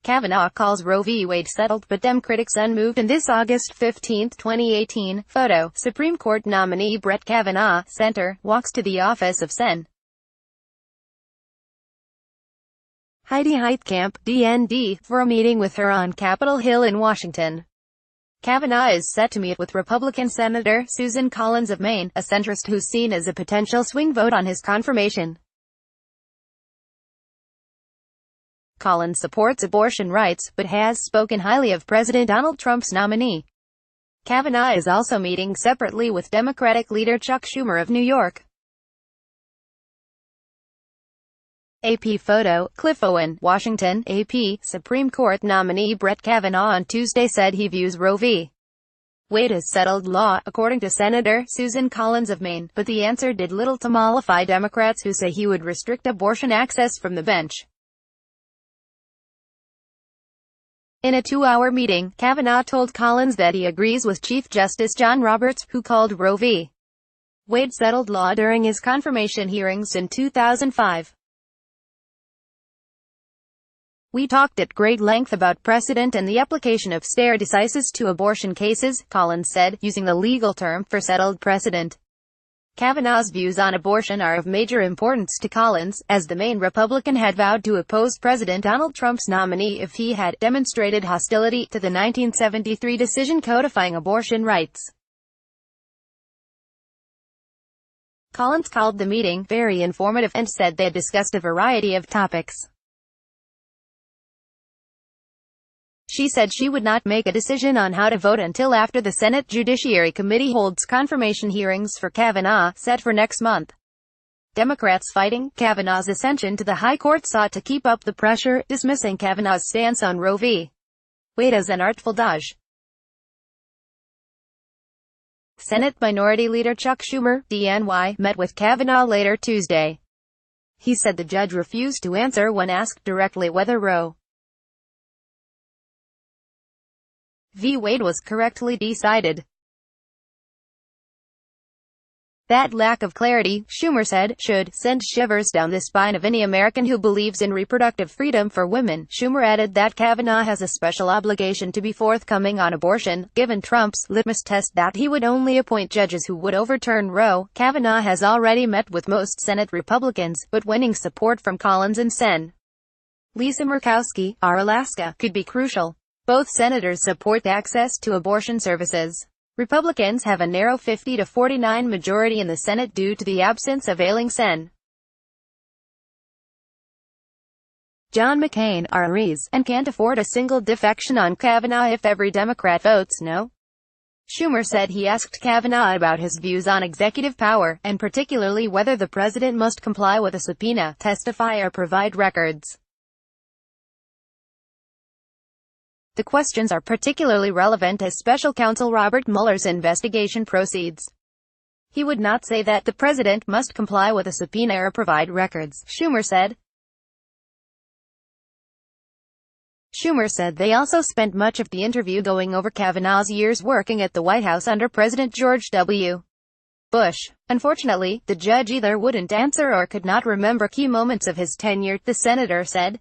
Kavanaugh calls Roe v. Wade settled but Dem critics unmoved in this August 15, 2018, photo. Supreme Court nominee Brett Kavanaugh, Center, walks to the office of Sen. Heidi Heitkamp, DND, for a meeting with her on Capitol Hill in Washington. Kavanaugh is set to meet with Republican Senator Susan Collins of Maine, a centrist who's seen as a potential swing vote on his confirmation. Collins supports abortion rights, but has spoken highly of President Donald Trump's nominee. Kavanaugh is also meeting separately with Democratic leader Chuck Schumer of New York. AP photo, Cliff Owen, Washington, AP. Supreme Court nominee Brett Kavanaugh on Tuesday said he views Roe v. Wade as settled law, according to Senator Susan Collins of Maine, but the answer did little to mollify Democrats who say he would restrict abortion access from the bench. In a 2-hour meeting, Kavanaugh told Collins that he agrees with Chief Justice John Roberts, who called Roe v. Wade settled law during his confirmation hearings in 2005. "We talked at great length about precedent and the application of stare decisis to abortion cases," Collins said, using the legal term for settled precedent. Kavanaugh's views on abortion are of major importance to Collins, as the Maine Republican had vowed to oppose President Donald Trump's nominee if he had demonstrated hostility to the 1973 decision codifying abortion rights. Collins called the meeting very informative and said they discussed a variety of topics. She said she would not make a decision on how to vote until after the Senate Judiciary Committee holds confirmation hearings for Kavanaugh, set for next month. Democrats fighting Kavanaugh's ascension to the High Court sought to keep up the pressure, dismissing Kavanaugh's stance on Roe v. Wade as an artful dodge. Senate Minority Leader Chuck Schumer, DNY, met with Kavanaugh later Tuesday. He said the judge refused to answer when asked directly whether Roe v. Wade was correctly decided. That lack of clarity, Schumer said, should send shivers down the spine of any American who believes in reproductive freedom for women. Schumer added that Kavanaugh has a special obligation to be forthcoming on abortion, given Trump's litmus test that he would only appoint judges who would overturn Roe. Kavanaugh has already met with most Senate Republicans, but winning support from Collins and Sen. Lisa Murkowski, Alaska, could be crucial. Both senators support access to abortion services. Republicans have a narrow 50-49 majority in the Senate due to the absence of ailing Sen. John McCain, REs, and can't afford a single defection on Kavanaugh if every Democrat votes no. Schumer said he asked Kavanaugh about his views on executive power, and particularly whether the president must comply with a subpoena, testify or provide records. The questions are particularly relevant as special counsel Robert Mueller's investigation proceeds. He would not say that the president must comply with a subpoena or provide records, Schumer said. Schumer said they also spent much of the interview going over Kavanaugh's years working at the White House under President George W. Bush. Unfortunately, the judge either wouldn't answer or could not remember key moments of his tenure, the senator said.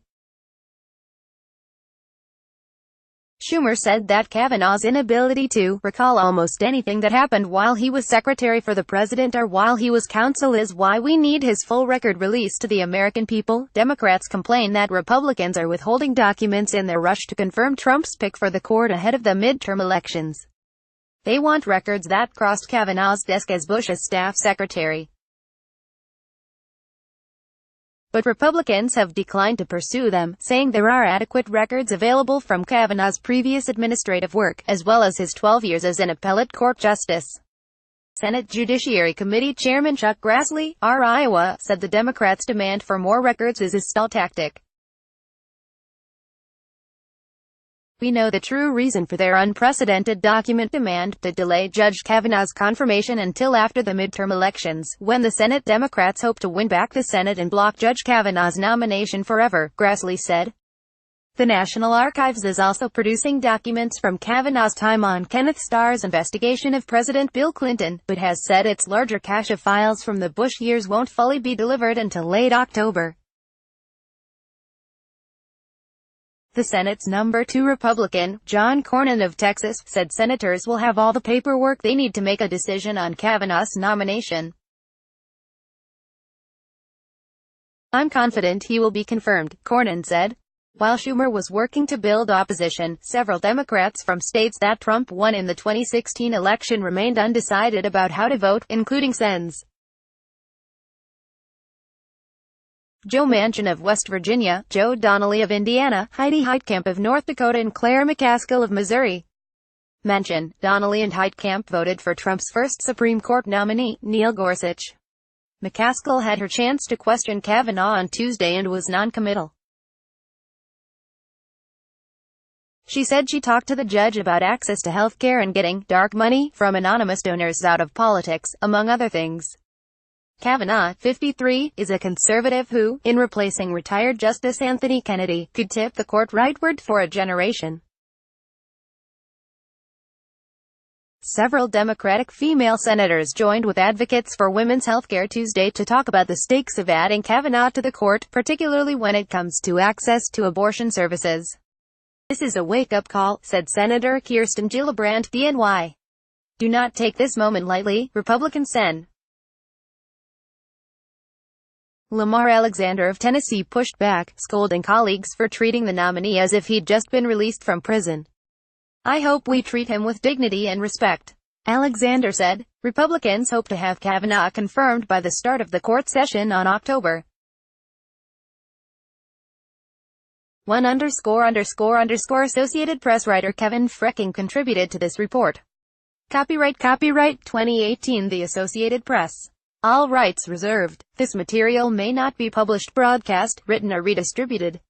Schumer said that Kavanaugh's inability to recall almost anything that happened while he was secretary for the president or while he was counsel is why we need his full record released to the American people. Democrats complain that Republicans are withholding documents in their rush to confirm Trump's pick for the court ahead of the midterm elections. They want records that crossed Kavanaugh's desk as Bush's staff secretary. But Republicans have declined to pursue them, saying there are adequate records available from Kavanaugh's previous administrative work, as well as his 12 years as an appellate court justice. Senate Judiciary Committee Chairman Chuck Grassley, Iowa, said the Democrats' demand for more records is a stall tactic. "We know the true reason for their unprecedented document demand, the delay Judge Kavanaugh's confirmation until after the midterm elections, when the Senate Democrats hope to win back the Senate and block Judge Kavanaugh's nomination forever," Grassley said. The National Archives is also producing documents from Kavanaugh's time on Kenneth Starr's investigation of President Bill Clinton, but has said its larger cache of files from the Bush years won't fully be delivered until late October. The Senate's number 2 Republican, John Cornyn of Texas, said senators will have all the paperwork they need to make a decision on Kavanaugh's nomination. "I'm confident he will be confirmed," Cornyn said. While Schumer was working to build opposition, several Democrats from states that Trump won in the 2016 election remained undecided about how to vote, including Sens. Joe Manchin of West Virginia, Joe Donnelly of Indiana, Heidi Heitkamp of North Dakota and Claire McCaskill of Missouri. Manchin, Donnelly and Heitkamp voted for Trump's first Supreme Court nominee, Neil Gorsuch. McCaskill had her chance to question Kavanaugh on Tuesday and was non-committal. She said she talked to the judge about access to health care and getting dark money from anonymous donors out of politics, among other things. Kavanaugh, 53, is a conservative who, in replacing retired Justice Anthony Kennedy, could tip the court rightward for a generation. Several Democratic female senators joined with advocates for women's health care Tuesday to talk about the stakes of adding Kavanaugh to the court, particularly when it comes to access to abortion services. "This is a wake-up call," said Senator Kirsten Gillibrand, DNY. "Do not take this moment lightly," Republican Sen. Lamar Alexander of Tennessee pushed back, scolding colleagues for treating the nominee as if he'd just been released from prison. "I hope we treat him with dignity and respect," Alexander said. Republicans hope to have Kavanaugh confirmed by the start of the court session on October 1. Associated Press writer Kevin Frecking contributed to this report. Copyright 2018 The Associated Press. All rights reserved. This material may not be published, broadcast, written or redistributed.